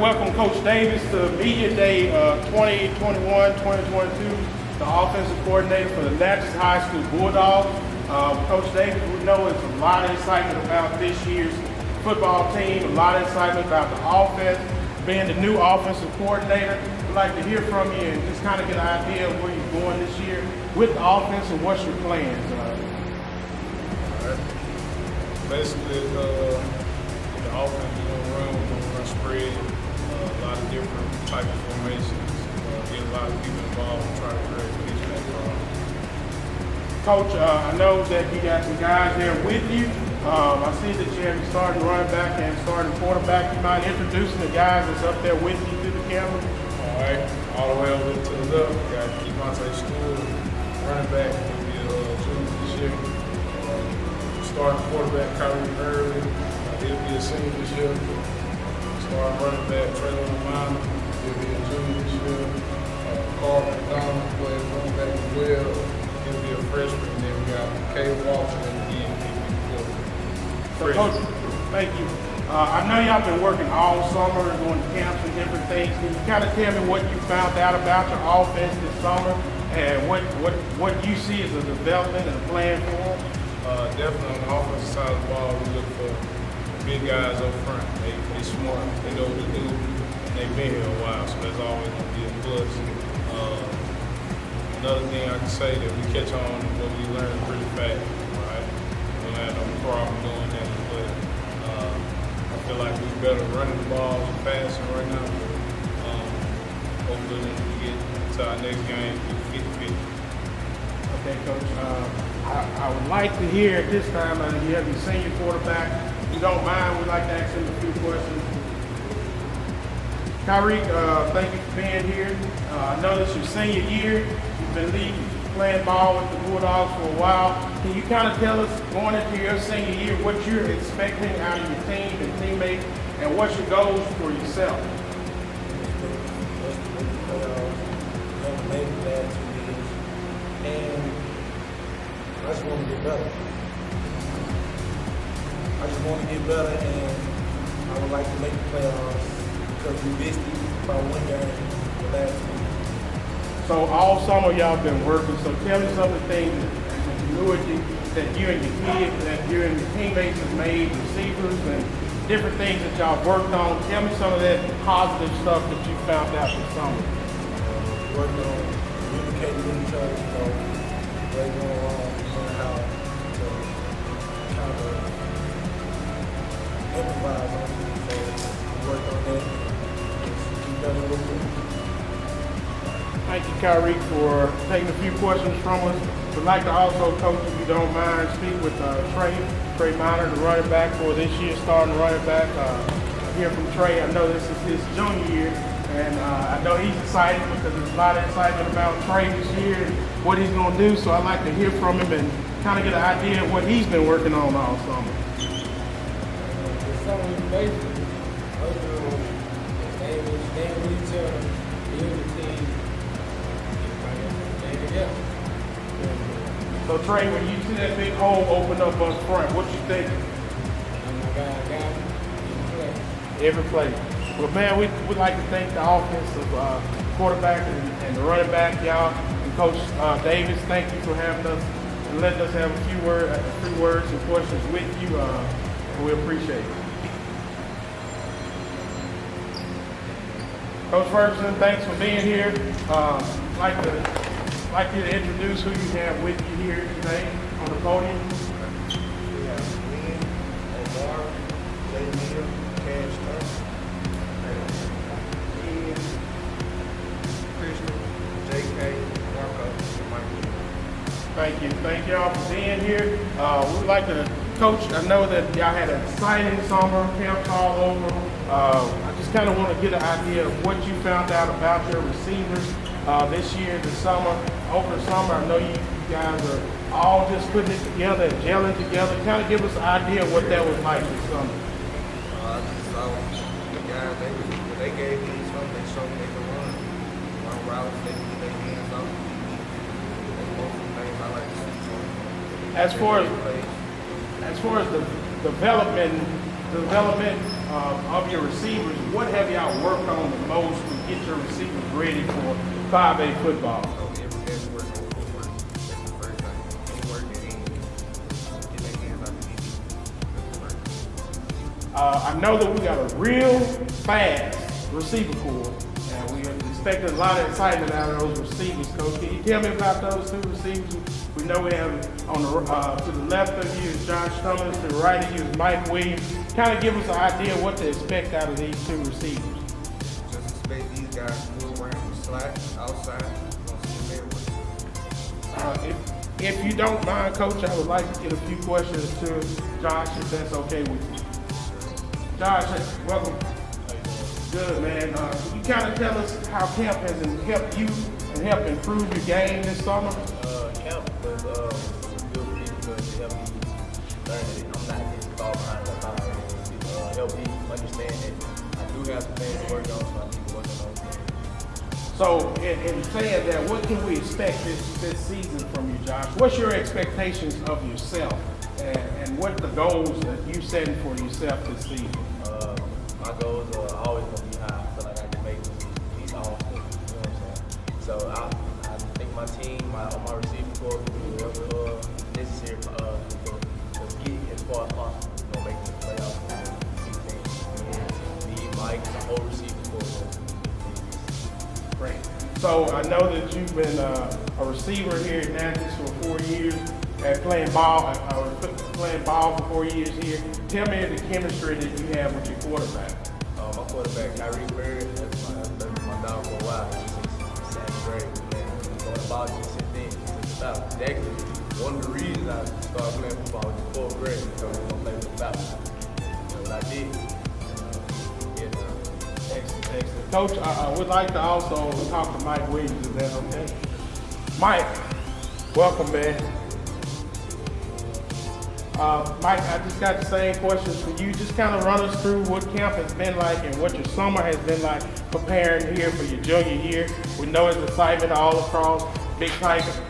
welcome Coach Davis to Media Day 2021-2022, the offensive coordinator for the Natchez High School Bulldogs. Coach Davis, we know it's a lot of excitement about this year's football team, a lot of excitement about the offense, being the new offensive coordinator. We'd like to hear from you and just kind of get an idea of where you're going this year with the offense and what's your plans. Basically, the offense is going to run, we're going to run spread, a lot of different type of formations, get a lot of people involved and try to create pitch back ball. Coach, I know that you got some guys there with you. I see that you have your starting running back and starting quarterback. You mind introducing the guys that's up there with you to the camera? All right, all the way over to the left, we got Kemontae Stewart, running back, he'll be a junior this year. Starting quarterback, Kyrie Early, he'll be a senior this year. Starting running back, Traylon Amana, he'll be a junior this year. Carl McDonald plays running back as well. He'll be a freshman. And then we got Kay Walsh and again, he'll be a freshman. Coach, thank you. I know y'all been working all summer, going to camps and different things. Can you kind of tell me what you found out about your offense this summer and what you see as a development and a plan for them? Definitely on the offensive side of the ball, we look for big guys up front. They smart, they know what to do, and they've been here a while, so that's always going to be a plus. Another thing I can say that we catch on what we learn pretty fast, right? We don't have no problem doing that, but I feel like we're better running the ball and passing right now. Hopefully when we get to our next game, we 50-50. Okay, Coach. I would like to hear at this time, you have your senior quarterback. If you don't mind, we'd like to ask him a few questions. Kyrie, thank you for being here. I know this is your senior year. You've been playing ball with the Bulldogs for a while. Can you kind of tell us, going into your senior year, what you're expecting out of your team and teammates, and what's your goals for yourself? I just want to get better. And I would like to make the playoffs because we missed it by one game the last week. So all summer y'all been working, so tell me some of the things that you and your kids, that you and your teammates have made, receivers and different things that y'all worked on. Tell me some of that positive stuff that you found out this summer. Working on communicating with each other, what's going on, how to kind of improvise on it. So work on that. Keep that a little bit. Thank you, Kyrie, for taking a few questions from us. We'd like to also, Coach, if you don't mind, speak with Trey Minor, the running back for this year, starting running back. Hear from Trey. I know this is his junior year, and I know he's excited because there's a lot of excitement about Trey this year and what he's going to do. So I'd like to hear from him and kind of get an idea of what he's been working on all summer. The summer is basically staying with each other, build the team, and together. So Trey, when you see that big hole open up up front, what you think? Every play. Well, man, we'd like to thank the offensive quarterback and the running back, y'all, and Coach Davis. Thank you for having us and letting us have a few words and questions with you. We appreciate it. Coach Ferguson, thanks for being here. Like you to introduce who you have with you here today on the podium. We have Lynn, Omar, Jamil, Cash Ian, Christian, JK, Marco, and Michael. Thank you. Thank y'all for being here. We'd like to, Coach, I know that y'all had an exciting summer, camps all over. I just kind of want to get an idea of what you found out about your receivers this year, this summer. Over the summer, I know you guys are all just putting it together and gelling together. Kind of give us an idea of what that was like this summer. So the guys, they gave me something, they showed me they could run. Run routes, they can get their hands up. That's most of the things I like to see. As far as the development of your receivers, what have y'all worked on the most to get your receivers ready for 5A football? So every day we work on footwork. That's the first thing. Footwork and then get their hands out the easy. That's the first. I know that we got a real fast receiver corps, and we expected a lot of excitement out of those receivers. Coach, can you tell me about those two receivers? We know we have on the to the left of you is Josh Thomas, to the right of you is Mike Williams. Kind of give us an idea what to expect out of these two receivers. Just expect these guys to move around the slot, outside. You're gonna see them everywhere. If you don't mind, Coach, I would like to get a few questions to Josh, if that's okay with you. Josh, welcome. Good, man. Can you kind of tell us how camp has helped you and helped improve your game this summer? Camp was good for me because it helped me learn that I'm not just far behind the line. Help me understand that I do have some things to work on, so I keep working on things. So, in saying that, what can we expect this season from you, Josh? What's your expectations of yourself, and what the goals that you setting for yourself this season? My goals are always going to be high. I feel like I can make these all, you know what I'm saying? So I think my team, my receiving corps, will do whatever necessary to get as far as possible. You know, making the playoffs, big things. Me, Mike, the whole receiving corps. Great. So I know that you've been a receiver here at Natchez for 4 years, and playing ball for 4 years here. Tell me the chemistry that you have with your quarterback. My quarterback, that's my dog for a while. He's second grade, man. Going to ball, he sit in, he sits out. Actually, one of the reasons I started playing football was in 4th grade, because I was going to play with the Falcons. That's what I did. Excellent. Coach, I would like to also talk to Mike Williams. Is that okay? Mike, welcome, man. Mike, I just got the same questions for you. Just kind of run us through what camp has been like and what your summer has been like preparing here for your junior year. We know it's excitement all across. Big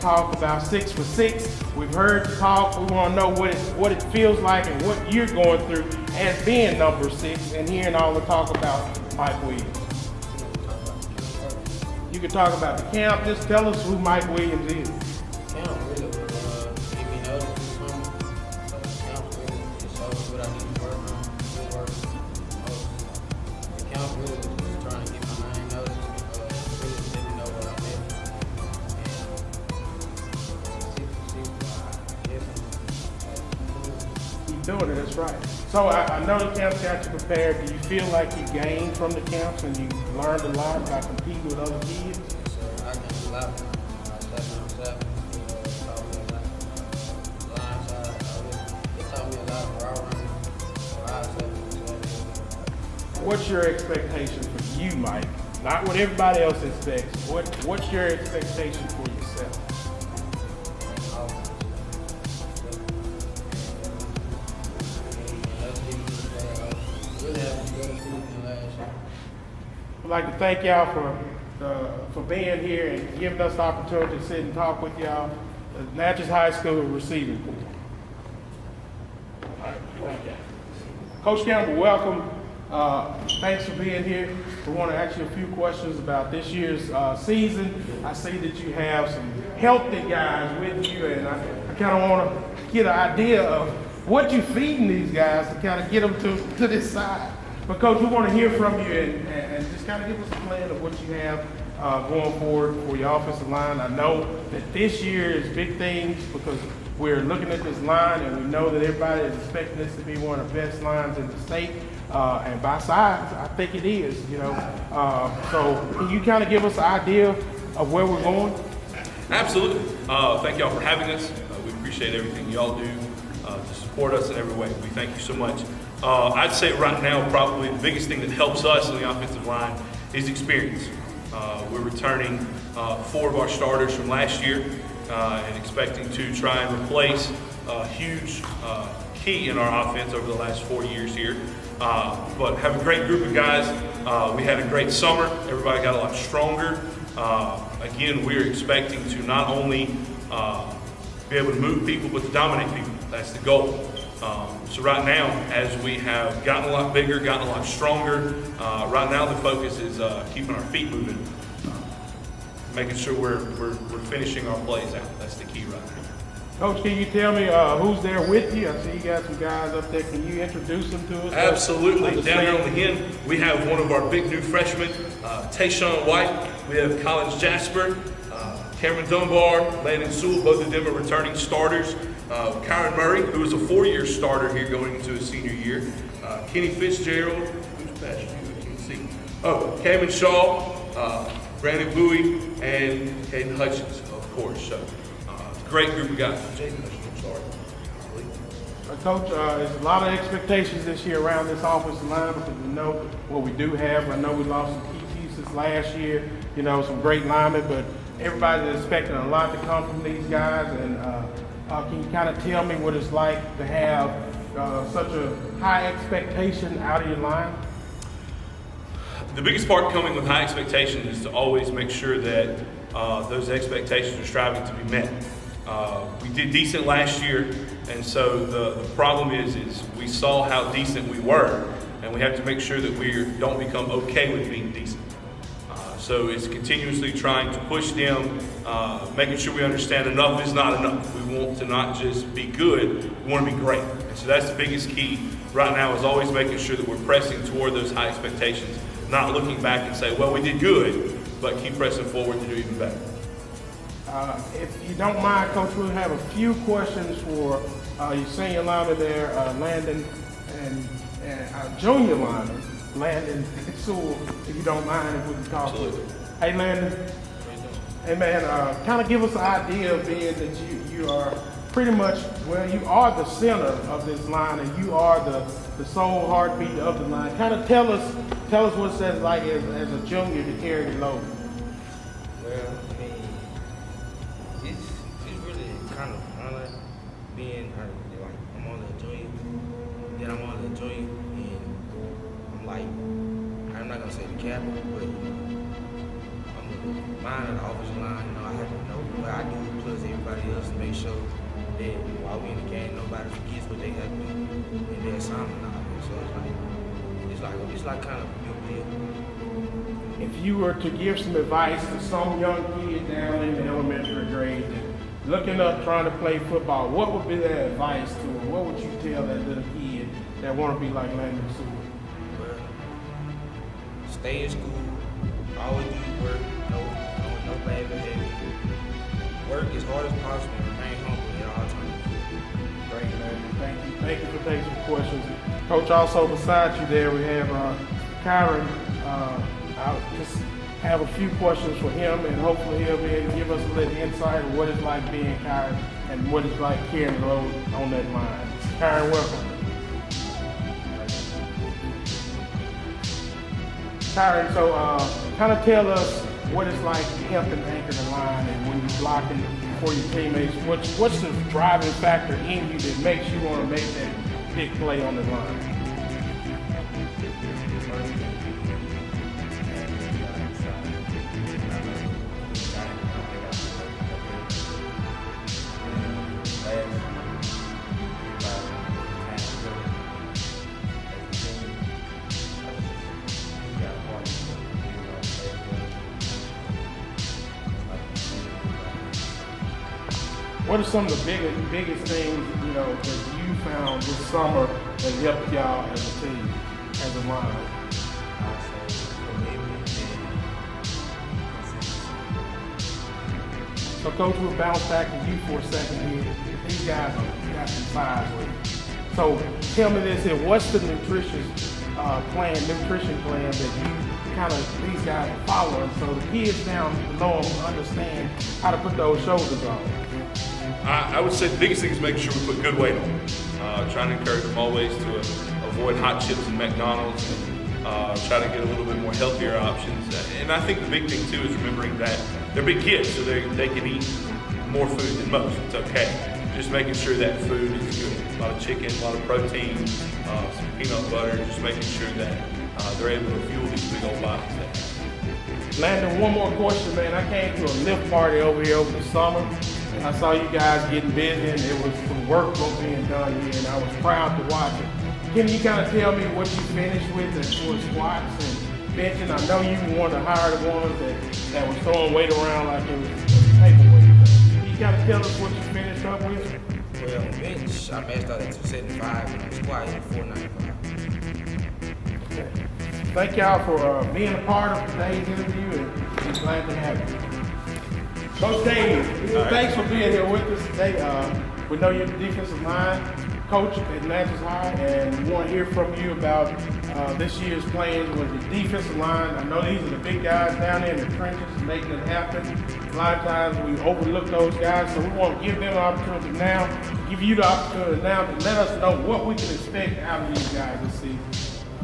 talk about 6 for 6. We've heard the talk. We want to know what it feels like and what you're going through as being number 6 and hearing all the talk about Mike Williams. You can talk about the camp. Just tell us who Mike Williams is. Camp really was give me notice this summer. Camp really just showed me what I need to work on. Good work. The camp really was just trying to get my name noticed. Really let me know what I'm in. And Keep doing it, that's right. So I know the camps got you prepared. Do you feel like you gained from the camps and you learned a lot about competing with other kids? so I can do a lot. I taught me a lot. Line side. It taught me a lot of route running. What's your expectation for you, Mike? Not what everybody else expects. What's your expectation for yourself? I'd like to thank y'all for being here and giving us the opportunity to sit and talk with y'all. The Natchez High School receiving corps. All right, thank you. Coach Campbell, welcome. Thanks for being here. We want to ask you a few questions about this year's season. I see that you have some healthy guys with you, and I kind of want to get an idea of what you're feeding these guys to kind of get them to this side. But Coach, we want to hear from you and just kind of give us a plan of what you have going forward for your offensive line. I know that this year is big things because we're looking at this line and we know that everybody is expecting this to be one of the best lines in the state. And by size, I think it is, you know. So can you kind of give us an idea of where we're going? Absolutely. Thank y'all for having us. We appreciate everything y'all do to support us in every way. We thank you so much. I'd say right now, probably the biggest thing that helps us in the offensive line is experience. We're returning 4 of our starters from last year and expecting to try and replace a huge key in our offense over the last 4 years here. But have a great group of guys. We had a great summer. Everybody got a lot stronger. Again, we're expecting to not only be able to move people, but to dominate people. That's the goal. So right now, as we have gotten a lot bigger, gotten a lot stronger, right now the focus is keeping our feet moving, making sure we're finishing our plays out. That's the key right now. Coach, can you tell me who's there with you? I see you got some guys up there. Can you introduce them to us? Absolutely. Down there on the end, we have one of our big new freshmen, Tayshawn White. We have Collins Jasper, Cameron Dunbar, Landon Sewell, both of them are returning starters. Kyron Murray, who is a 4-year starter here going into his senior year. Kenny Fitzgerald, who's past you? I can't see. Oh, Cameron Shaw, Brandon Bowie, and Caden Hutchins, of course. So, great group of guys. Jaden Hutchins, I'm sorry. Coach, there's a lot of expectations this year around this offensive line because we know what we do have. I know we lost some key pieces last year, you know, some great linemen, but everybody's expecting a lot to come from these guys. And can you kind of tell me what it's like to have such a high expectation out of your line? The biggest part coming with high expectations is to always make sure that those expectations are striving to be met. We did decent last year, and so the problem is we saw how decent we were, and we have to make sure that we don't become okay with being decent. So it's continuously trying to push them, making sure we understand enough is not enough. We want to not just be good, we want to be great. And so that's the biggest key right now, is always making sure that we're pressing toward those high expectations, not looking back and say, well, we did good, but keep pressing forward to do even better. If you don't mind, Coach, we'll have a few questions for your senior lineman there, Landon, and junior lineman, Landon Sewell, if you don't mind, if we can talk. Absolutely. Hey, Landon. Hey, man, kind of give us an idea of being that you are pretty much, well, you are the center of this line, and you are the sole heartbeat of the line. Kind of tell us what it's like as a junior to carry the load. Well, I mean, it's really kind of fun being like I'm on the junior, then I'm on the junior, and I'm like, I'm not gonna say the captain, but I'm the mind of the offensive line. You know, I have to know what I do plus everybody else to make sure that while we in the game, nobody forgets what they have to do and their assignment out there. So it's like kind of a big deal. If you were to give some advice to some young kid down in the elementary grade that looking up trying to play football, what would be that advice to them? What would you tell that little kid that want to be like Landon Sewell? Well, stay in school, always do work, no bad behavior. Work as hard as possible and remain humble at all times. Great, man. Thank you for taking some questions. Coach, also beside you there, we have Kyron. I'll just have a few questions for him, and hopefully he'll be able to give us a little insight of what it's like being Kyron and what it's like carrying the load on that line. Kyron, welcome. Kyron, so kind of tell us what it's like helping anchor the line, and when you're blocking for your teammates, what's the driving factor in you that makes you want to make that big play on the line? What are some of the biggest things, you know, that you found this summer that helped y'all as a team, as a line? So, Coach, we'll bounce back to you for a second here. These guys got some size with you. So, tell me this here: what's the nutrition plan that you kind of these guys are following, so the kids down below them understand how to put those shoulders on? I would say the biggest thing is making sure we put good weight on. Trying to encourage them always to avoid hot chips and McDonald's, and try to get a little bit more healthier options. And I think the big thing too is remembering that they're big kids, so they can eat more food than most. It's okay. Just making sure that food is good. A lot of chicken, a lot of protein, some peanut butter, just making sure that they're able to fuel these big old bodies there. Landon, one more question, man. I came to a lift party over here over the summer, I saw you guys getting busy, and it was some work being done here, and I was proud to watch it. Can you kind of tell me what you finished with as far as squats and benching? I know you wanted to hire the ones that was throwing weight around like it was paperweight. Can you kind of tell us what you finished up with? Well, on bench, I maxed out at 275 and on squat at 495. Thank y'all for being a part of today's interview, and we're glad to have you. Coach Dave, thanks for being here with us today. We know you're the defensive line coach at Natchez High, and we want to hear from you about this year's plans with the defensive line. I know these are the big guys down there in the trenches making it happen. A lot of times we overlook those guys, so we want to give them the opportunity now, give you the opportunity now to let us know what we can expect out of these guys this season.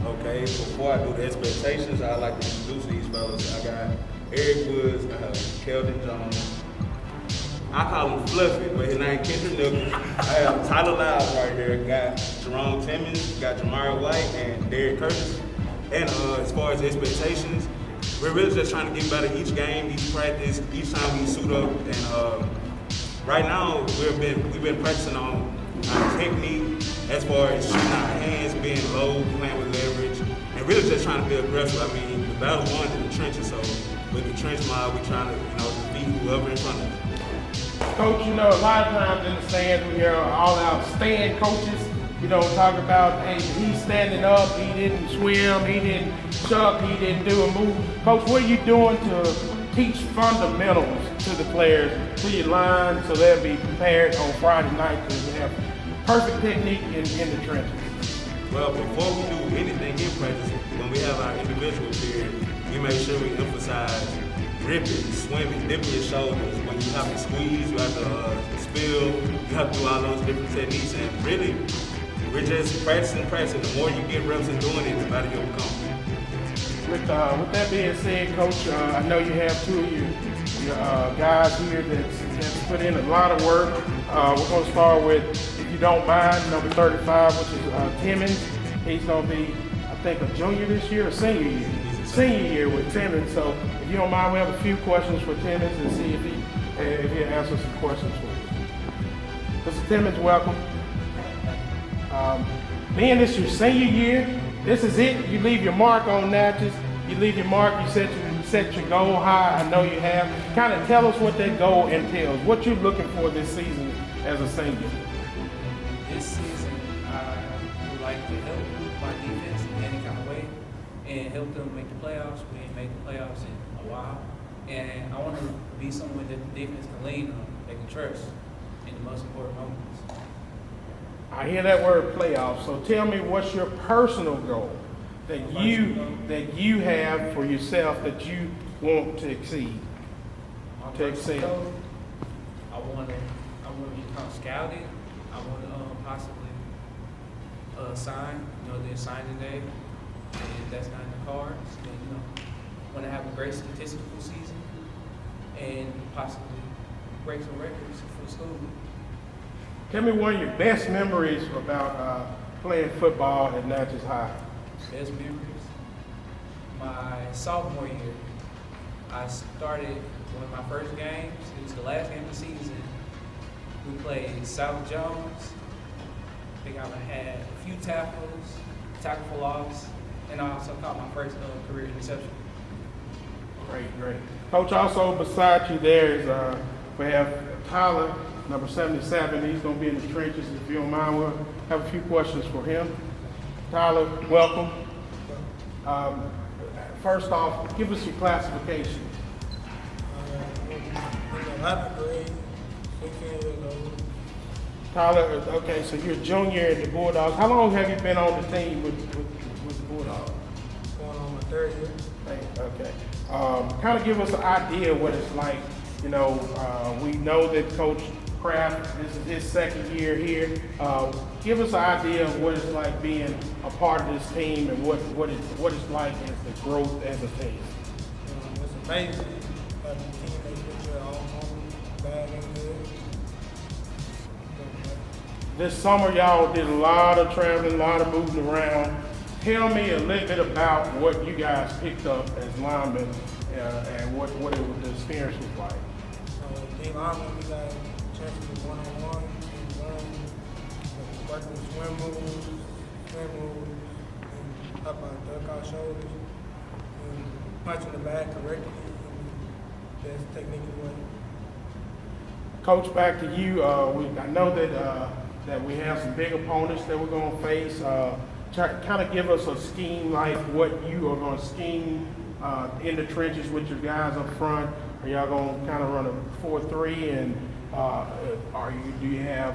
Okay, before I do the expectations, I'd like to introduce these fellas. I got Eric Woods, I have Keldon Jones. I call him Fluffy, but his name Kendrick Nichols. I have Tyler Lyles right here. Got Jerome Timmons, got Jamari White, and Derek Curtis. And as far as expectations, we're really just trying to get better each game, each practice, each time we suit up. And right now, we've been practicing on our technique as far as shooting our hands, being low, playing with leverage, and really just trying to be aggressive. I mean, the battle won in the trenches, so with the trench mob, we're trying to, defeat whoever in front of us. Coach, a lot of times in the stands we hear all our stand coaches, talk about, hey, he's standing up, he didn't swim, he didn't chuck, he didn't do a move. Coach, what are you doing to teach fundamentals to the players, to your line, so they'll be prepared on Friday night to have perfect technique in the trenches? Well, before we do anything in practice, when we have our individual period, we make sure we emphasize gripping, swimming, dipping your shoulders. When you have to squeeze, you have to spill, you have to do all those different techniques. And really, we're just practicing. The more you get reps in doing it, the better you'll become. With that being said, Coach, I know you have two of your guys here that's put in a lot of work. We're going to start with, if you don't mind, number 35, which is Timmons. He's going to be, I think, a junior this year or senior year? Senior year with Timmons. So if you don't mind, we have a few questions for Timmons and see if he'll answer some questions for you. Mr. Timmons, welcome. Being this your senior year, this is it. You leave your mark on Natchez. You leave your mark. You set your goal high. I know you have. Kind of tell us what that goal entails. What you're looking for this season as a senior. This season, I would like to help my defense in any kind of way and help them make the playoffs. We ain't made the playoffs in a while. And I want to be someone that the defense can lean on, they can trust in the most important moments. I hear that word playoff. So tell me, what's your personal goal that you have for yourself that you want to exceed? My To personal excel. goal, I want to become scouted. I want to possibly sign, their signing day. And if that's not in the cards, then, want to have a great statistical season and possibly break some records for the school. Tell me one of your best memories about playing football at Natchez High. Best memories? My sophomore year, I started one of my first games. It was the last game of the season. We played South Jones. I think I had a few tackle for loss, and I also caught my first career interception. Great. Coach, also beside you there is we have Tyler, number 77. He's going to be in the trenches. If you don't mind, we'll have a few questions for him. Tyler, welcome. First off, give us your classification. Tyler, okay, so you're a junior in the Bulldogs. How long have you been on the team with the Bulldogs? Going on my third year. Okay. Kind of give us an idea of what it's like. We know that Coach Kraft, this is his second year here. Give us an idea of what it's like being a part of this team and what it's like as the growth as a team. It's amazing. Having a team that put your own home, bad and good. This summer, y'all did a lot of traveling, a lot of moving around. Tell me a little bit about what you guys picked up as linemen and what the experience was like. Being linemen, we got chance to be one-on-one and learn, working swim moves, and how about duck out shoulders, and punching the bag correctly, and that's technically way. Coach, back to you. I know that we have some big opponents that we're going to face. Kind of give us a scheme like what you are going to scheme in the trenches with your guys up front. Are y'all going to kind of run a 4-3, and do you have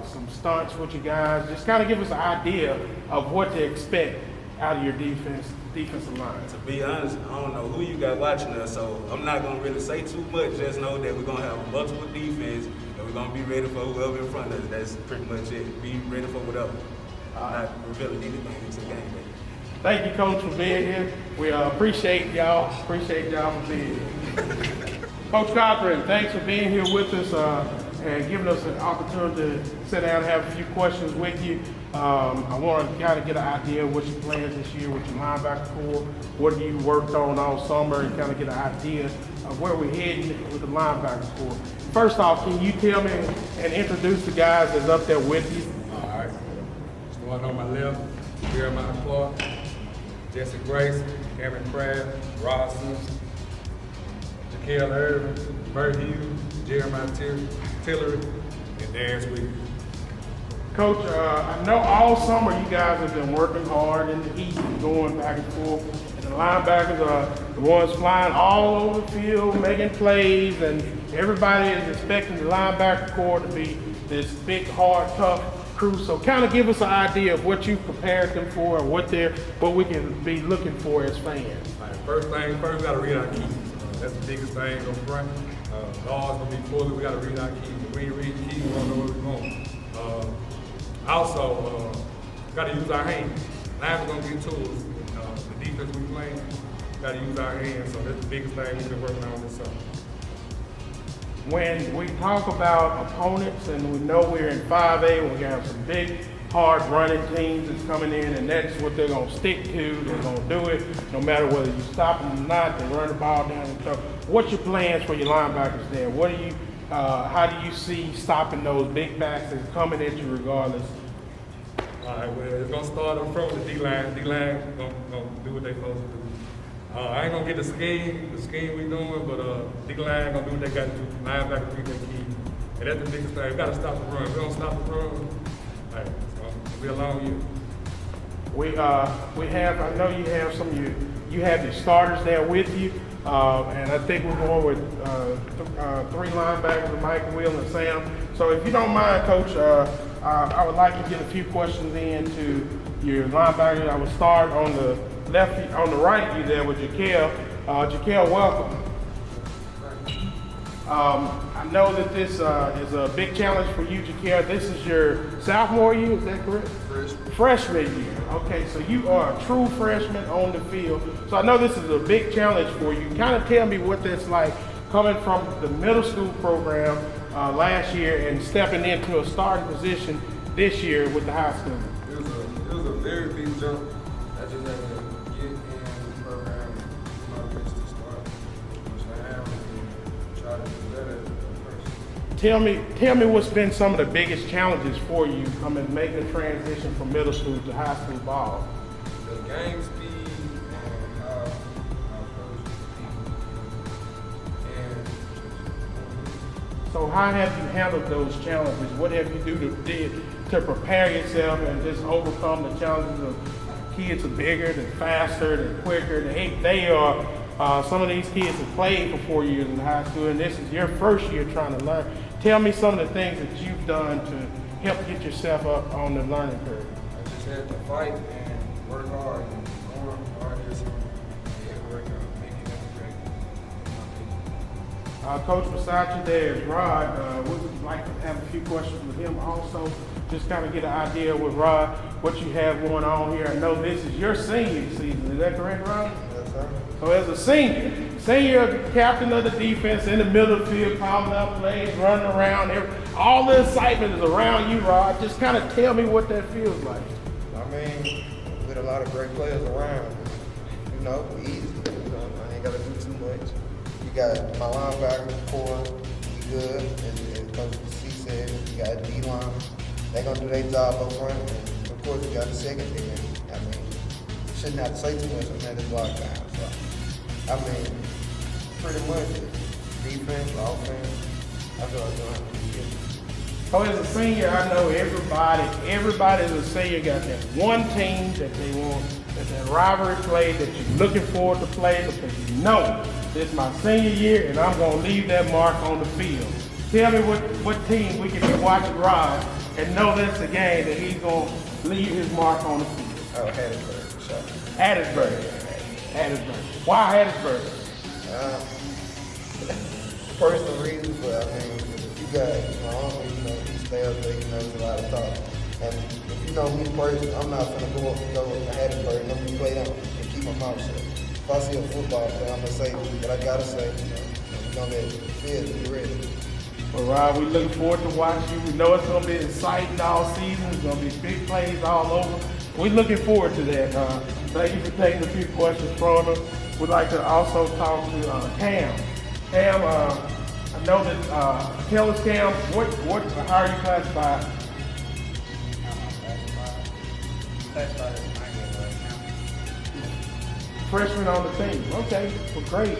some stunts with your guys? Just kind of give us an idea of what to expect out of your defensive line. To be honest, I don't know who you got watching us, so I'm not going to really say too much. Just know that we're going to have a multiple defense, and we're going to be ready for whoever in front of us. That's pretty much it. Be ready for whatever. Not revealing anything into the game. Thank you, Coach, for being here. We appreciate y'all. Appreciate y'all for being here. Coach Cochran, thanks for being here with us and giving us an opportunity to sit down and have a few questions with you. I want to kind of get an idea of what your plans this year with your linebacker core. What have you worked on all summer, and kind of get an idea of where we're heading with the linebacker core. First off, can you tell me and introduce the guys that's up there with you? All right. Starting on my left, Jeremiah Clark, Jesse Grace, Cameron Craft, Ross Simpson, Jaquel Irvin, Bert Hughes, Jeremiah Tillery, and Dan Sweet. Coach, I know all summer you guys have been working hard in the heat and going back and forth. And the linebackers are the ones flying all over the field, making plays, and everybody is expecting the linebacker core to be this big, hard, tough crew. So kind of give us an idea of what you've prepared them for and what we can be looking for as fans. All right, first thing first, we got to read our keys. That's the biggest thing up front. Guards gonna be fully. We got to read our keys. If we ain't read the keys, we don't know where we're going. Also, got to use our hands. Now we're gonna get tools. The defense we playing, got to use our hands. So that's the biggest thing we've been working on this summer. When we talk about opponents, and we know we're in 5A, we have some big, hard running teams that's coming in, and that's what they're going to stick to. They're going to do it no matter whether you stop them or not. They run the ball down and stuff. What's your plans for your linebackers there? How do you see stopping those big backs that's coming at you regardless? All right, well, it's going to start up front with the D-line. D-line going to do what they're supposed to do. I ain't going to get the scheme we doing, but D-line going to do what they got to do. Linebacker read their key. And that's the biggest thing. We got to stop the run. If we don't stop the run, all right, so we'll allow you. We have, I know you have you have your starters there with you, and I think we're going with 3 linebackers, Mike, Will, and Sam. So if you don't mind, Coach, I would like to get a few questions into your linebacker. I would start on the right of you there with Jaquel. Jaquel, welcome. I know that this is a big challenge for you, Jaquel. This is your sophomore year, is that correct? Freshman year. Okay, so you are a true freshman on the field. So I know this is a big challenge for you. Kind of tell me what that's like coming from the middle school program last year and stepping into a starting position this year with the high school. It was a very big jump. I just had to get in the program and do my best to start, which I am, and try to do better at first. Tell me what's been some of the biggest challenges for you making the transition from middle school to high school ball. The game speed and how coach and So how have you handled those challenges? What have you did to prepare yourself and just overcome the challenges of kids are bigger, they're faster, they're quicker. They are some of these kids have played for 4 years in high school, and this is your first year trying to learn. Tell me some of the things that you've done to help get yourself up on the learning curve. I just had to fight and work hard and more hard this year. Yeah, work on making that great. Coach, beside you there is Rod. We'd like to have a few questions with him also. Just kind of get an idea with Rod, what you have going on here. I know this is your senior season. Is that correct, Rod? Yes, sir. So as a senior captain of the defense in the middle of the field, calling up plays, running around, all the excitement is around you, Rod. Just kind of tell me what that feels like. I mean, with a lot of great players around, you know, easy. You know, I ain't got to do too much. You got my linebackers core, we good, and Coach C said, you got D-line. They're going to do their job up front. And of course, you got the secondary. I mean, shouldn't have to say too much on that lockdown. So, I mean, pretty much defense, offense, that's what I'm doing. Oh, as a senior, I know everybody as a senior got that one team that they want, that rivalry play that you're looking forward to play because you know this is my senior year and I'm going to leave that mark on the field. Tell me what team we can be watching Rod and know that's the game that he's going to leave his mark on the field. Oh, Hattiesburg, for sure. Hattiesburg. Why Hattiesburg? Personal reasons, but I mean, you got my uncle, he stay up there, there's a lot of talk. And if you know me personally, I'm not gonna go to Hattiesburg and I'm gonna play down and keep my mouth shut. If I see a football player, I'm gonna say what I gotta say, we're gonna let the field be ready. Well, Rob, we're looking forward to watching you. We know it's gonna be exciting all season. It's gonna be big plays all over. We're looking forward to that. Thank you for taking a few questions from us. We'd like to also talk to Cam. Cam, I know that, tell us, Cam, how are you classified? Freshman on the team. Okay, well, great.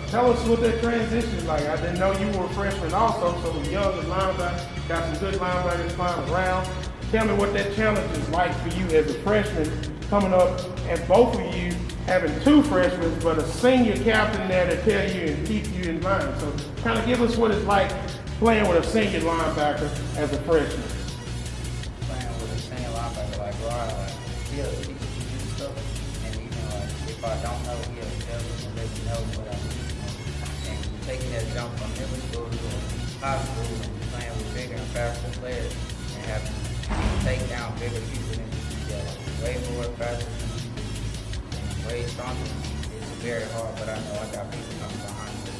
Tell us what that transition is like. I didn't know you were a freshman also, so the young linebacker, got some good linebackers flying around. Tell me what that challenge is like for you as a freshman coming up, and both of you having two freshmen, but a senior captain there to tell you and keep you in line. So kind of give us what it's like playing with a senior linebacker as a freshman. Playing with a senior linebacker like Ryan, like, he'll teach you stuff, and even like, if I don't know, he'll tell me and let me know what I need. And taking that jump from middle school to high school and playing with bigger and faster players and having to take down bigger people than you, like, way more faster than you, and way stronger. It's very hard, but I know I got people coming behind me.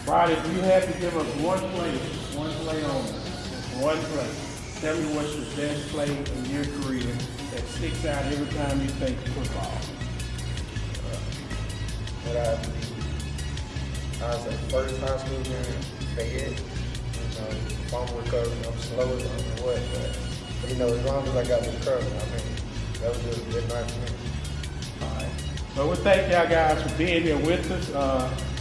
Rod, if you had to give us one play only, just one play, tell me what's your best play in your career that sticks out every time you think football. What I was at first high school game, Fayette, fumble recovery, I'm slow as I don't know what, but as long as I got the recovery, I mean, that was just a good night for me. All right. Well, we thank y'all guys for being here with us.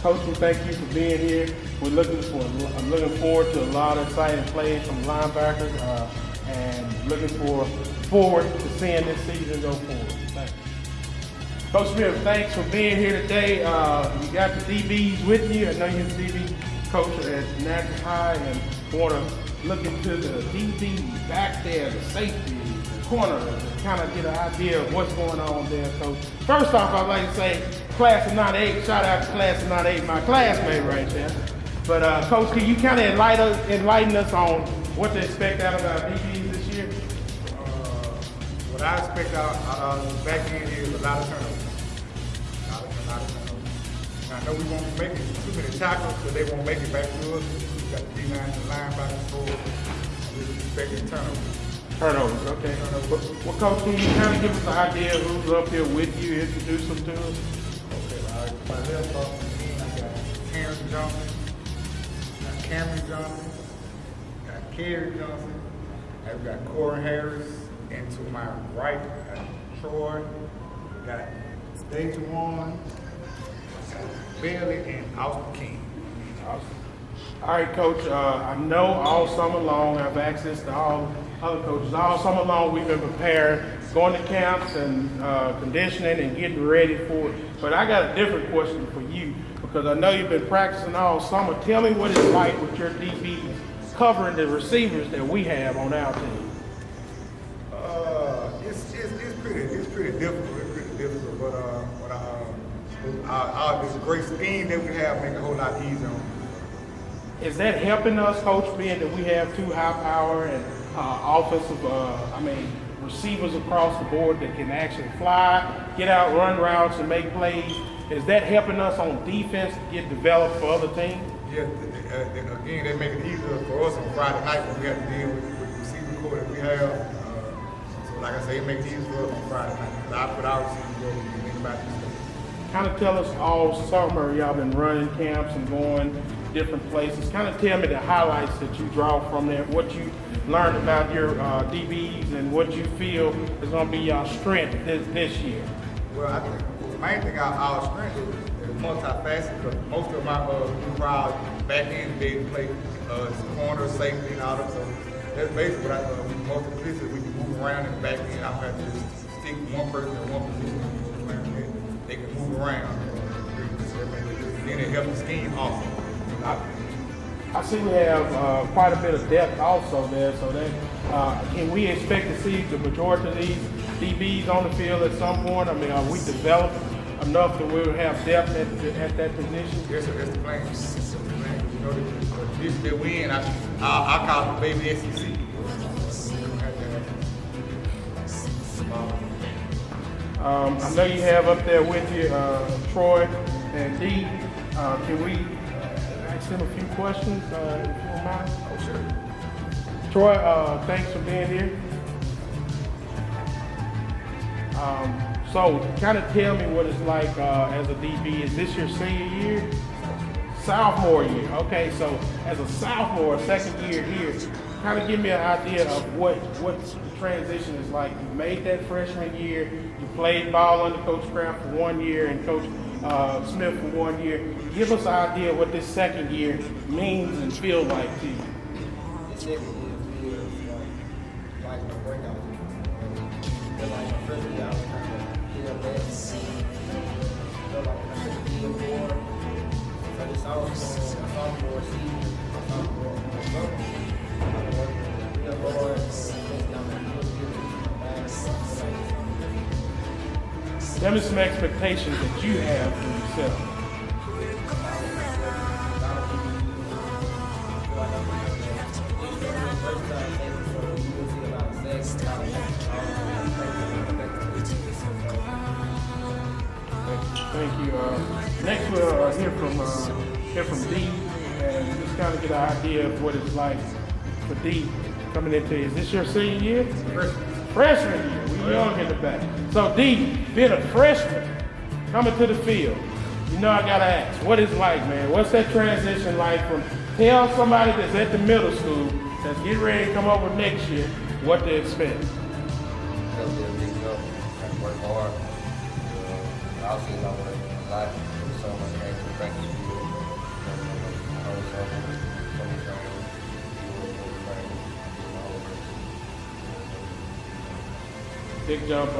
Coach, we thank you for being here. I'm looking forward to a lot of exciting plays from linebackers, and looking forward to seeing this season go forward. Thank you. Coach Smith, thanks for being here today. You got the DBs with you. I know you're the DB coach at Natchez High, and want to look into the DB back there, the safety, the corner, to kind of get an idea of what's going on there, Coach. First off, I'd like to say, class of '98, shout out to class of '98, my classmate right there. But Coach, can you kind of enlighten us on what to expect out of our DBs this year? What I expect out of the back end is a lot of turnovers. I know we won't make it too many tackles, but they won't make it back to us. We got the D-line and the linebackers for we're expecting turnovers. Turnovers, okay. Well, Coach, can you kind of give us an idea of who's up here with you, introduce them to us? Okay, all right. My left off the team, I got Terrence Johnson, got Cameron Johnson, got Kerry Johnson, and we got Corey Harris, and to my right, I got Troy, we got Stage One, Bailey, and Austin King. Awesome. All right, Coach, I know all summer long, I have access to all other coaches. All summer long, we've been preparing, going to camps and conditioning and getting ready for it. But I got a different question for you, because I know you've been practicing all summer. Tell me what it's like with your DBs covering the receivers that we have on our team. It's pretty difficult. But this great scheme that we have make it a whole lot easier on us. Is that helping us, Coach, being that we have two high power and offensive, receivers across the board that can actually fly, get out, run routes, and make plays? Is that helping us on defense to get developed for other teams? Yeah, again, they make it easier for us on Friday night when we have to deal with the receiver core that we have. So like I say, it makes it easier for us on Friday night. Because I put our receiver core and think about this stuff. Kind of tell us all summer, y'all been running camps and going different places. Kind of tell me the highlights that you draw from there, what you learned about your DBs and what you feel is going to be your strength this year. Well, I think the main thing our strength is multifaceted because most of my route back end they play corner, safety, and all that. So that's basically what I most of this is we can move around in the back end. I have to just stick one person in one position. They can move around. Then it helps the scheme also. I see we have quite a bit of depth also there, so that can we expect to see the majority of these DBs on the field at some point? I mean, are we developed enough that we'll have depth at that position? Yes, sir, that's the plan. You know, this they win, I call it baby SEC. I know you have up there with you Troy and Dee. Can we ask them a few questions, if you don't mind? Oh, sure. Troy, thanks for being here. So, kind of tell me what it's like as a DB. Is this your senior year? Sophomore year. Okay, so as a sophomore, second year here, kind of give me an idea of what the transition is like. You made that freshman year, you played ball under Coach Kraft for 1 year and Coach Smith for 1 year. Give us an idea of what this second year means and feels like to you. The second year feels like a breakout. Feel like my first year I was trying to get up there. Feel like I took the year more. So this also sophomore season, sophomore summer, I'm working real hard. Tell me some expectations that you have for yourself. Thank you. Next we'll hear from Dee and just kind of get an idea of what it's like for Dee coming into. Is this your senior year? Freshman year. We young in the back. So Dee, being a freshman, coming to the field, you know I gotta ask, what is it like, man? What's that transition like from tell somebody that's at the middle school that's getting ready to come over next year what to expect? That'll be a big jump. I can work hard. I'll see my work a lot. So much came to practice field. Big jump.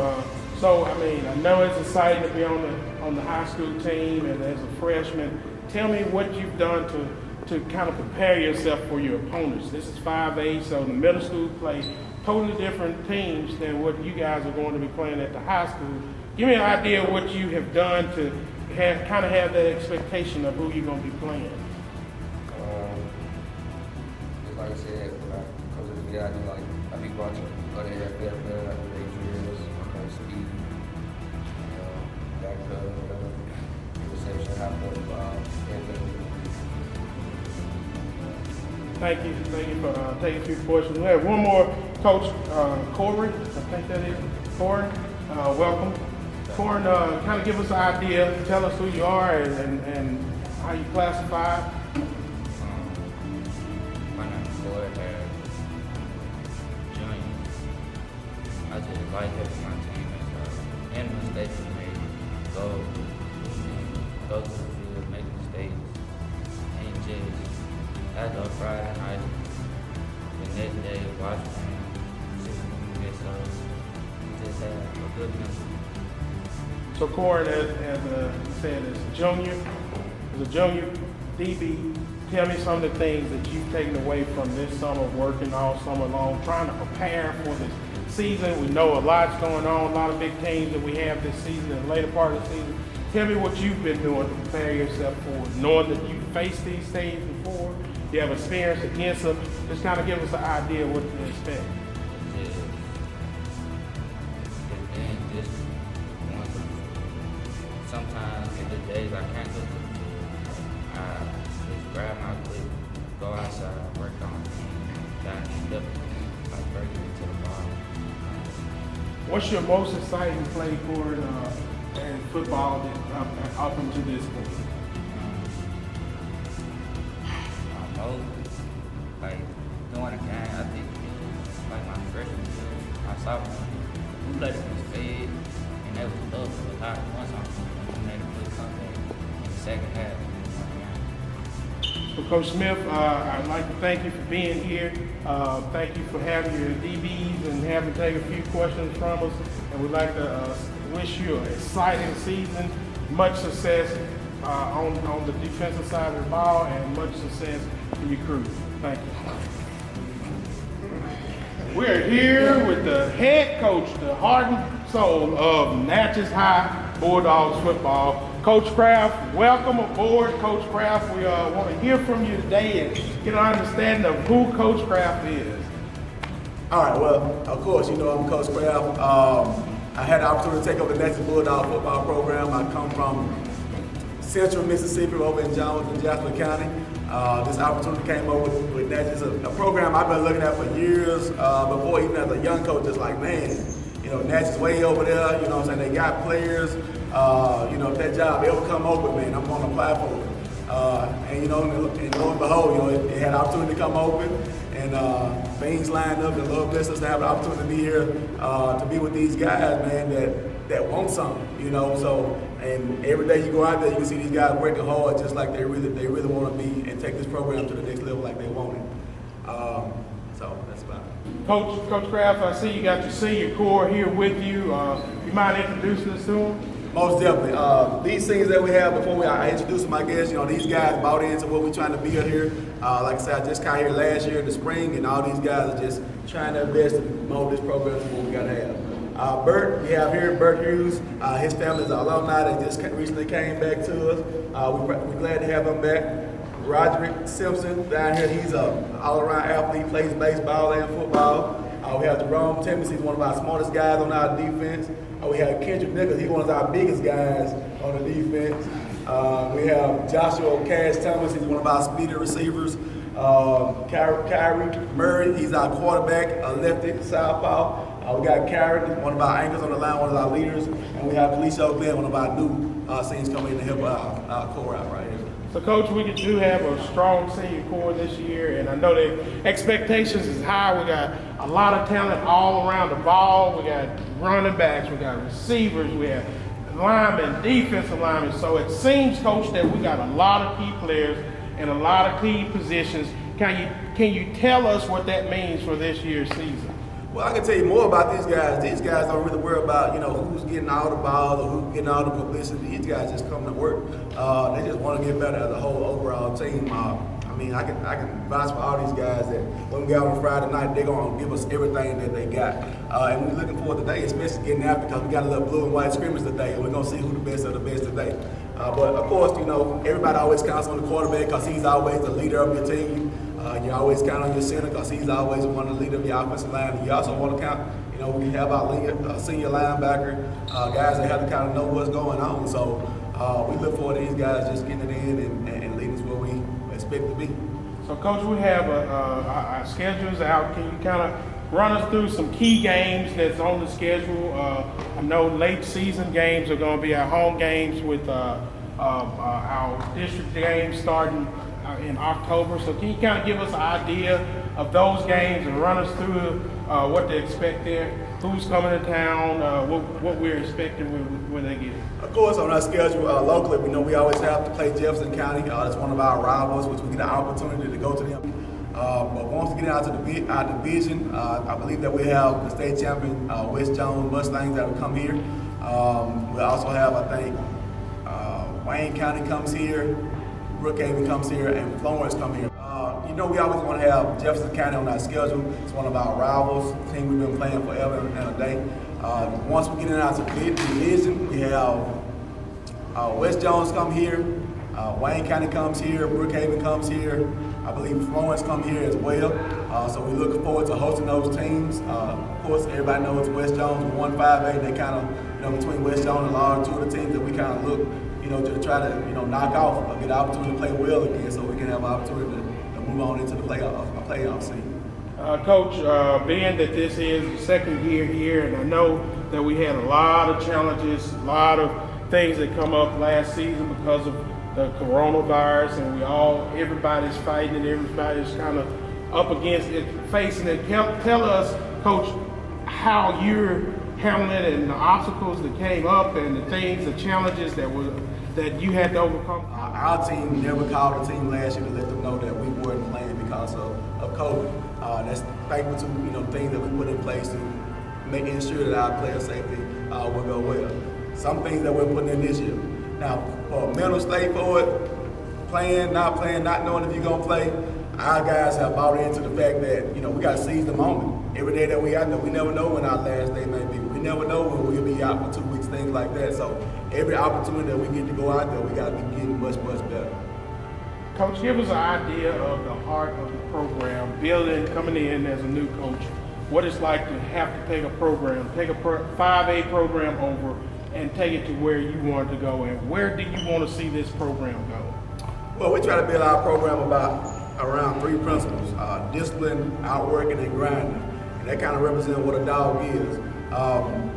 So I mean, I know it's exciting to be on the high school team and as a freshman. Tell me what you've done to kind of prepare yourself for your opponents. This is 5A, so the middle school play totally different teams than what you guys are going to be playing at the high school. Give me an idea of what you have done to kind of have that expectation of who you're going to be playing. Just like I said, when I come to the guy, like I be watching other NFL players, like their drills, speed, back cut, whatever, reception, high football, everything. Thank you for taking a few questions. We have one more, Coach Corey. I think that is Corey. Welcome. Corey, kind of give us an idea. Tell us who you are and how you classify. My name is Corey. Junior. I just like helping my team and mistakes we made. Go to the field, make mistakes, and just after a Friday night, the next day watch film, see if we can get some. Just have a good mental. So Corey, as I said, as a junior DB, tell me some of the things that you've taken away from this summer, working all summer long, trying to prepare for this season. We know a lot's going on, a lot of big teams that we have this season and later part of the season. Tell me what you've been doing to prepare yourself for it, knowing that you faced these teams before, you have experience against them. Just kind of give us an idea of what to expect. Sometimes in the days I can't go to the field, I just grab my clip, go outside, work on down step, like breaking it to the ball. What's your most exciting play for in football that up into this point? told, like, during the game, I think it was like my freshman year, my sophomore year, we played against Fed, and that was tough for a lot of months. We made a good comeback in the second half. Well, Coach Smith, I'd like to thank you for being here. Thank you for having your DBs and having taken a few questions from us. And we'd like to wish you an exciting season, much success on the defensive side of the ball, and much success to your crew. Thank you. We're here with the head coach, the heart and soul of Natchez High Bulldogs football, Coach Kraft. Welcome aboard, Coach Kraft. We want to hear from you today and get an understanding of who Coach Kraft is. All right, well, of course, you know I'm Coach Kraft. I had the opportunity to take over the Natchez Bulldog football program. I come from Central Mississippi over in Jones and Jasper County. This opportunity came over with Natchez, a program I've been looking at for years. Before, even as a young coach, just like, man, you know, Natchez way over there, you know what I'm saying? They got players. You know, if that job ever come open, man, I'm gonna apply for it. And you know, and lo and behold, you know, it had an opportunity to come open, and things lined up, and Lord bless us to have the opportunity to be here, to be with these guys, man, that want something, you know. So, and every day you go out there, you can see these guys working hard, just like they really want to be and take this program to the next level, like they want it. So that's about it. Coach Kraft, I see you got your senior core here with you. You mind introducing us to them? Most definitely. These things that we have before I introduce them, I guess, you know, these guys bought into what we're trying to build here. Like I said, I just got here last year in the spring, and all these guys are just trying their best to mold this program to what we got to have. Bert, we have here Bert Hughes. His family is an alumni that just recently came back to us. We're glad to have him back. Roderick Simpson down here, he's an all-around athlete, plays baseball and football. We have Jerome Timmons, he's one of our smartest guys on our defense. We have Kendrick Nichols, he's one of our biggest guys on the defense. We have Joshua Cash Thomas, he's one of our speedy receivers. Kyrie Murray, he's our quarterback, a lefty, southpaw. We got Karen, one of our anchors on the line, one of our leaders. And we have Felicia Glenn, one of our new seniors coming in to help our core out right here. So, Coach, we do have a strong senior core this year, and I know that expectations is high. We got a lot of talent all around the ball. We got running backs, we got receivers, we have linemen, defensive linemen. So it seems, Coach, that we got a lot of key players and a lot of key positions. Can you tell us what that means for this year's season? Well, I can tell you more about these guys. These guys don't really worry about, you know, who's getting all the balls or who's getting all the publicity. These guys just come to work. They just want to get better as a whole overall team. I mean, I can vouch for all these guys that when we get out on Friday night, they're going to give us everything that they got. And we're looking forward today, especially getting after, because we got a little blue and white scrimmage today, and we're going to see who the best of the best today. But of course, you know, everybody always counts on the quarterback because he's always the leader of your team. You always count on your center because he's always one of the leader of your offensive line. And you also want to count, you know, we have our senior linebacker, guys that have to kind of know what's going on. So we look forward to these guys just getting it in and leading us where we expect to be. So, Coach, we have our schedules out. Can you kind of run us through some key games that's on the schedule? I know late season games are going to be our home games with our district games starting in October. So can you kind of give us an idea of those games and run us through what to expect there, who's coming to town, what we're expecting when they get here? Of course, on our schedule locally, we know we always have to play Jefferson County. That's one of our rivals, which we get an opportunity to go to them. But once we get out to our division, I believe that we have the state champion West Jones Mustangs that will come here. We also have, I think, Wayne County comes here, Brookhaven comes here, and Florence come here. You know, we always want to have Jefferson County on our schedule. It's one of our rivals, the team we've been playing forever and a day. Once we get in our division, we have West Jones come here, Wayne County comes here, Brookhaven comes here. I believe Florence come here as well. So we're looking forward to hosting those teams. Of course, everybody knows West Jones 1-5-8. They kind of, you know, between West Jones and Laurel, two of the teams that we kind of look, you know, to try to, you know, knock off or get an opportunity to play well again, so we can have an opportunity to move on into the playoff scene. Coach, being that this is the second year here, and I know that we had a lot of challenges, a lot of things that come up last season because of the coronavirus, and everybody's fighting and everybody's kind of up against it, facing it. Tell us, Coach, how you're handling it and the obstacles that came up and the challenges that you had to overcome. Our team never called the team last year to let them know that we weren't playing because of COVID. That's thankful to things that we put in place to making sure that our player safety will go well. Some things that we're putting in this year. Now, for a mental state for it, playing, not knowing if you're gonna play, our guys have bought into the fact that we got to seize the moment. Every day that we out there, we never know when our last day may be. We never know when we'll be out for 2 weeks, things like that. So every opportunity that we get to go out there, we got to be getting much, much better. Coach, give us an idea of the heart of the program, coming in as a new coach, what it's like to have to take a 5A program over and take it to where you want it to go, and where do you want to see this program go? Well, we try to build our program around 3 principles: discipline, outworking, and grinding. And that kind of represents what a dog is.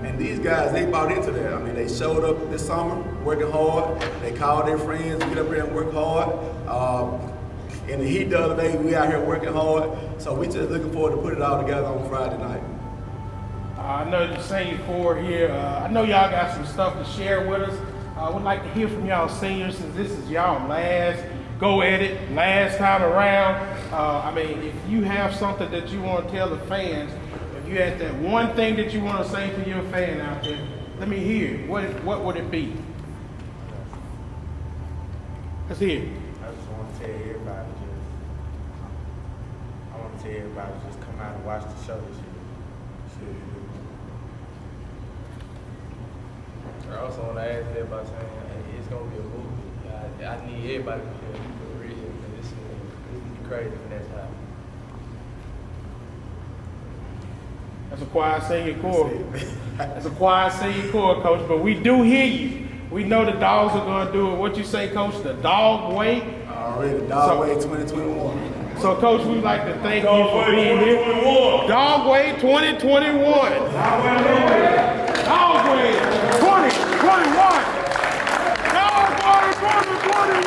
And these guys, they bought into that. I mean, they showed up this summer working hard. They called their friends to get up here and work hard. In the heat the other day, we out here working hard. So we just looking forward to put it all together on Friday night. I know the senior core here. I know y'all got some stuff to share with us. I would like to hear from y'all seniors, since this is y'all last go at it, last time around. If you have something that you want to tell the fans, if you had that one thing that you want to say to your fan out there, let me hear it. What would it be? Let's hear it. I just want to tell everybody just come out and watch the show this year. I also want to add to that by saying it's going to be a movie. I need everybody to be there for real, because this is crazy for next time. That's a quiet senior core. That's a quiet senior core, Coach, but we do hear you. We know the dogs are going to do it. What you say, Coach? The dog way? Already, dog way 2021. So, Coach, we'd like to thank you for being here. Dog way 2021. Dog way 2021. Dog way 2021.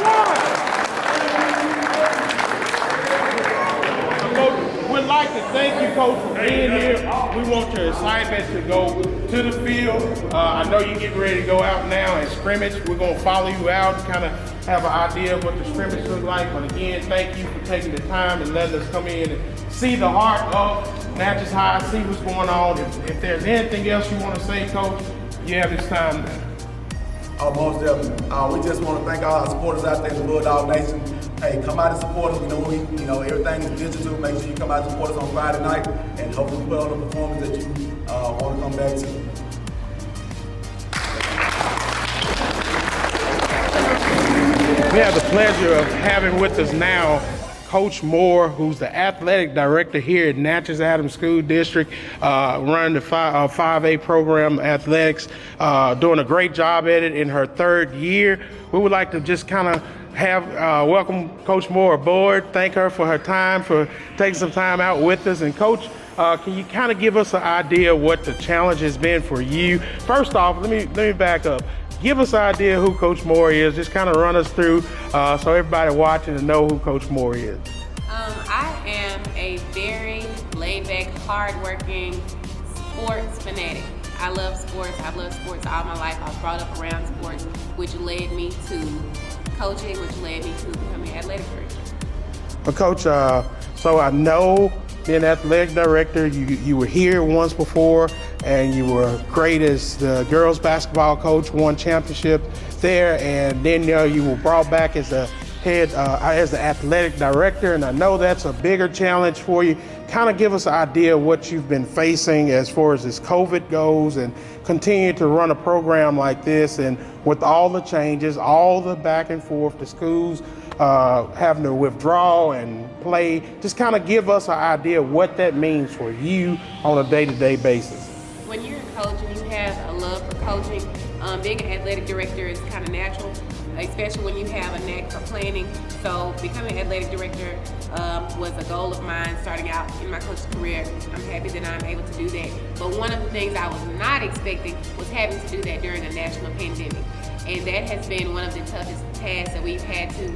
Coach, we'd like to thank you, Coach, for being here. We want your assignment to go to the field. I know you're getting ready to go out now and scrimmage. We're going to follow you out and kind of have an idea of what the scrimmage looks like. But again, thank you for taking the time and letting us come in and see the heart of Natchez High, see what's going on. If there's anything else you want to say, Coach, you have this time now. Oh, most definitely. We just want to thank all our supporters out there in the Bulldog Nation. Hey, come out and support us. We know everything is digital. Make sure you come out and support us on Friday night, and hopefully put on the performance that you want to come back to. We have the pleasure of having with us now Coach Moore, who's the athletic director here at Natchez Adams School District, running the 5A program athletics, doing a great job at it in her 3rd year. We would like to just kind of welcome Coach Moore aboard, thank her for her time, for taking some time out with us. And Coach, can you kind of give us an idea of what the challenge has been for you? First off, let me back up. Give us an idea who Coach Moore is. Just kind of run us through so everybody watching to know who Coach Moore is. I am a very laid-back, hard-working sports fanatic. I love sports. I've loved sports all my life. I was brought up around sports, which led me to coaching, which led me to becoming an athletic director. Well, Coach, so I know being athletic director, you were here once before, and you were great as the girls basketball coach, won championship there, and then you were brought back as the head, as the athletic director, and I know that's a bigger challenge for you. Kind of give us an idea of what you've been facing as far as this COVID goes, and continue to run a program like this, and with all the changes, all the back and forth, the schools having to withdraw and play. Just kind of give us an idea of what that means for you on a day-to-day basis. When you're a coach and you have a love for coaching, being an athletic director is kind of natural, especially when you have a knack for planning. So becoming an athletic director was a goal of mine starting out in my coaching career. I'm happy that I'm able to do that. But one of the things I was not expecting was having to do that during a national pandemic. and that has been one of the toughest tasks that we've had to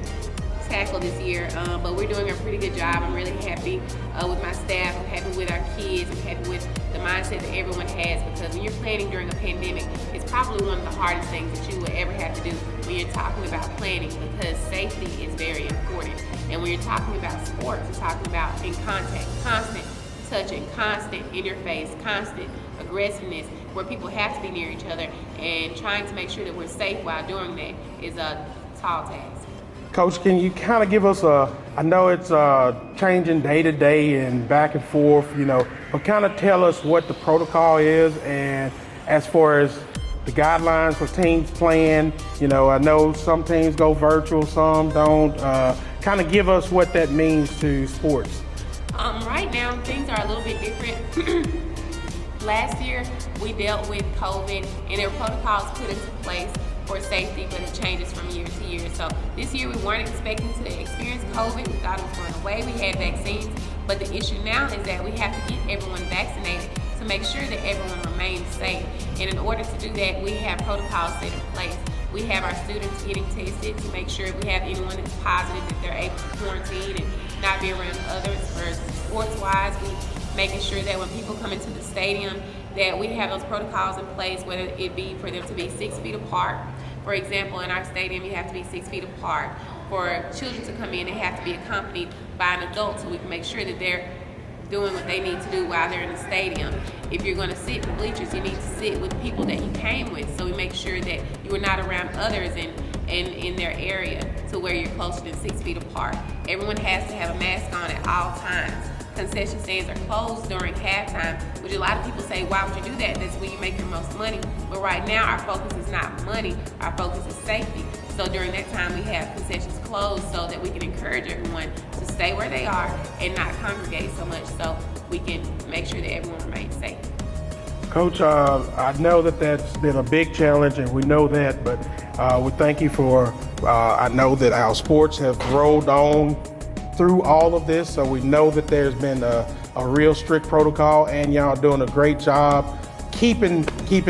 tackle this year, but we're doing a pretty good job. I'm really happy with my staff. I'm happy with our kids. I'm happy with the mindset that everyone has, because when you're planning during a pandemic, it's probably one of the hardest things that you will ever have to do when you're talking about planning, because safety is very important. And when you're talking about sports, you're talking about in contact, constant touching, constant interface, constant aggressiveness, where people have to be near each other, and trying to make sure that we're safe while doing that is a tall task. Coach, can you kind of give us I know it's changing day to day and back and forth, but kind of tell us what the protocol is, and as far as the guidelines for teams playing, I know some teams go virtual, some don't. Kind of give us what that means to sports. Right now, things are a little bit different. Last year, we dealt with COVID, and there were protocols put into place for safety, but it changes from year to year. So this year we weren't expecting to experience COVID. We thought it was going away. We had vaccines, but the issue now is that we have to get everyone vaccinated to make sure that everyone remains safe. And in order to do that, we have protocols set in place. We have our students getting tested to make sure if we have anyone that's positive that they're able to quarantine and not be around others. For sports-wise, we making sure that when people come into the stadium, that we have those protocols in place, whether it be for them to be 6 feet apart. For example, in our stadium, you have to be 6 feet apart. For children to come in, they have to be accompanied by an adult, so we can make sure that they're doing what they need to do while they're in the stadium. If you're going to sit in the bleachers, you need to sit with people that you came with, so we make sure that you are not around others and in their area to where you're closer than 6 feet apart. Everyone has to have a mask on at all times. Concession stands are closed during halftime, which a lot of people say, why would you do that? That's when you make your most money. But right now, our focus is not money, our focus is safety. So during that time, we have concessions closed so that we can encourage everyone to stay where they are and not congregate so much, so we can make sure that everyone remains safe. Coach, I know that that's been a big challenge, and we know that, but we thank you for, I know that our sports have rolled on through all of this, so we know that there's been a real strict protocol, and y'all doing a great job keeping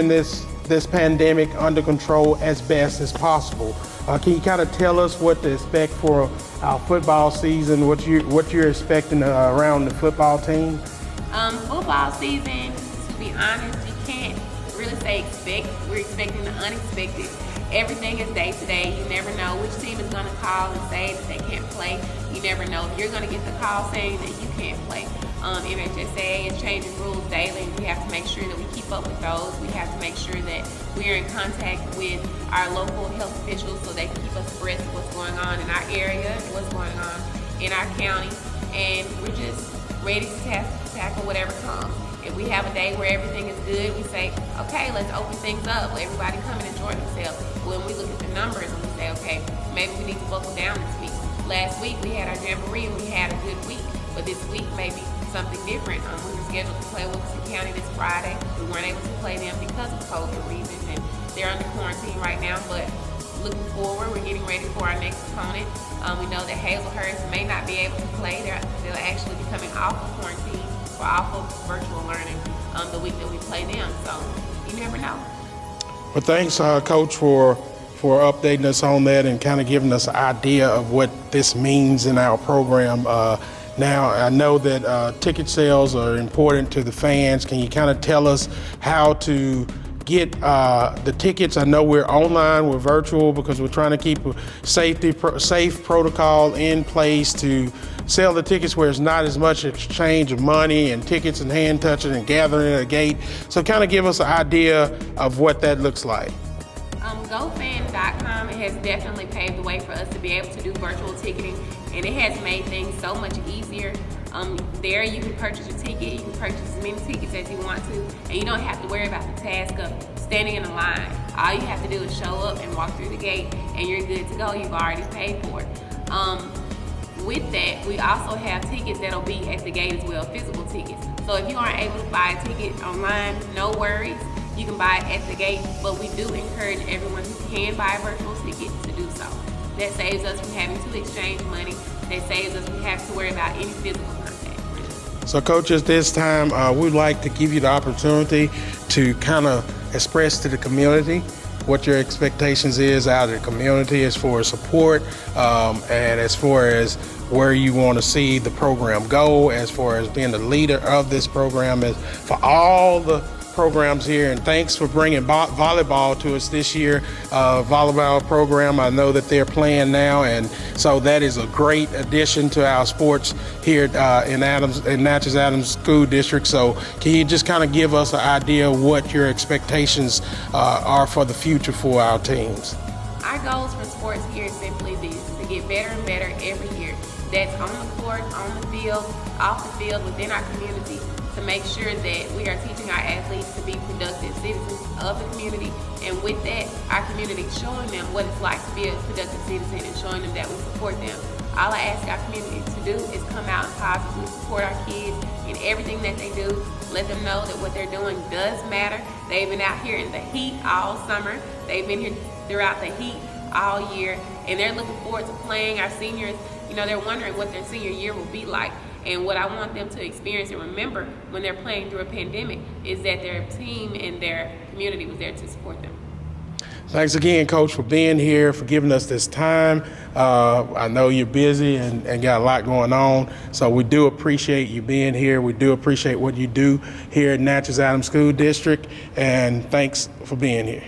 this pandemic under control as best as possible. Can you kind of tell us what to expect for our football season, what you're expecting around the football team? Football season, to be honest, you can't really say expect. We're expecting the unexpected. Everything is day to day. You never know which team is going to call and say that they can't play. You never know if you're going to get the call saying that you can't play. MHSA is changing rules daily, and we have to make sure that we keep up with those. We have to make sure that we are in contact with our local health officials so they can keep us abreast of what's going on in our area and what's going on in our county. And we're just ready to tackle whatever comes. If we have a day where everything is good, we say, okay, let's open things up. Let everybody come and enjoy themselves. When we look at the numbers and we say, okay, maybe we need to buckle down this week. Last week we had our jamboree and we had a good week, but this week maybe something different. We were scheduled to play Wilkinson County this Friday. We weren't able to play them because of COVID reasons, and they're under quarantine right now, but looking forward, we're getting ready for our next opponent. We know that Hazelhurst may not be able to play. They'll actually be coming off of quarantine or off of virtual learning the week that we play them, so you never know. Well, thanks, Coach, for updating us on that and kind of giving us an idea of what this means in our program. Now, I know that ticket sales are important to the fans. Can you kind of tell us how to get the tickets? I know we're online, we're virtual, because we're trying to keep a safe protocol in place to sell the tickets where it's not as much exchange of money and tickets and hand touching and gathering at a gate. So kind of give us an idea of what that looks like. GoFan.com has definitely paved the way for us to be able to do virtual ticketing, and it has made things so much easier. There you can purchase a ticket, you can purchase as many tickets as you want to, and you don't have to worry about the task of standing in a line. All you have to do is show up and walk through the gate, and you're good to go. You've already paid for it. With that, we also have tickets that'll be at the gate as well, physical tickets. So if you aren't able to buy a ticket online, no worries. You can buy it at the gate, but we do encourage everyone who can buy a virtual ticket to do so. That saves us from having to exchange money. That saves us from having to worry about any physical contact. So, coaches, this time we'd like to give you the opportunity to kind of express to the community what your expectations is out of the community as far as support, and as far as where you want to see the program go, as far as being the leader of this program, is for all the programs here. And thanks for bringing volleyball to us this year. Volleyball program, I know that they're playing now, and so that is a great addition to our sports here in Natchez Adams School District. So can you just kind of give us an idea of what your expectations are for the future for our teams? Our goals for sports here is simply this: to get better and better every year. That's on the court, on the field, off the field, within our community, to make sure that we are teaching our athletes to be productive citizens of the community, and with that, our community showing them what it's like to be a productive citizen and showing them that we support them. All I ask our community to do is come out and positively support our kids in everything that they do. Let them know that what they're doing does matter. They've been out here in the heat all summer. They've been here throughout the heat all year, and they're looking forward to playing. Our seniors, they're wondering what their senior year will be like. And what I want them to experience and remember when they're playing through a pandemic is that their team and their community was there to support them. Thanks again, Coach, for being here, for giving us this time. I know you're busy and got a lot going on, so we do appreciate you being here. We do appreciate what you do here at Natchez Adams School District, and thanks for being here.